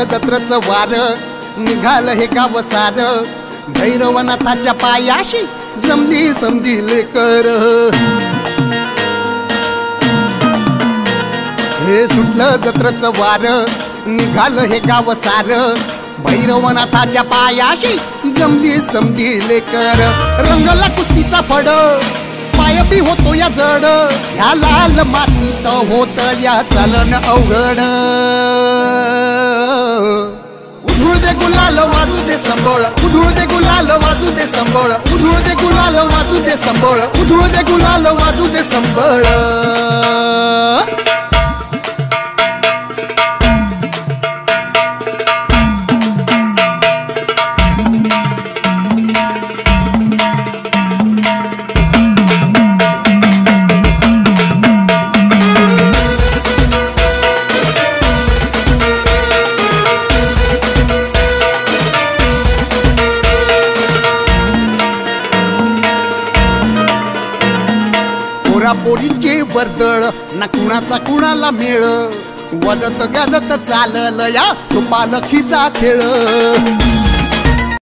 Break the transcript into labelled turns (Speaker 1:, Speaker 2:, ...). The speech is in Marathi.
Speaker 1: सुटलं जत्रच वार निघालं हे गाव सार भैरवनाथाच्या पायाशी जमली समधी लेकर हे सुटलं जत्रच वार निघालं हे गाव सार भैरवनाथाच्या पायाशी जमली समधी लेकर रंगला कुस्तीचा फड पाय बी होतो या जड ह्या लाल मातीत होत या चालन अवघड उधळू दे गुलाल वाजू दे संबळ उधळू दे गुलाल वाजू दे संबळ उधळू दे गुलाल वाजू दे संबळ उधळू दे गुलाल वाजू दे संबळ पोरींचे वर्दळ ना कुणाचा कुणाला मेळ वाजत गाजत चालल या तो पालखीचा खेळ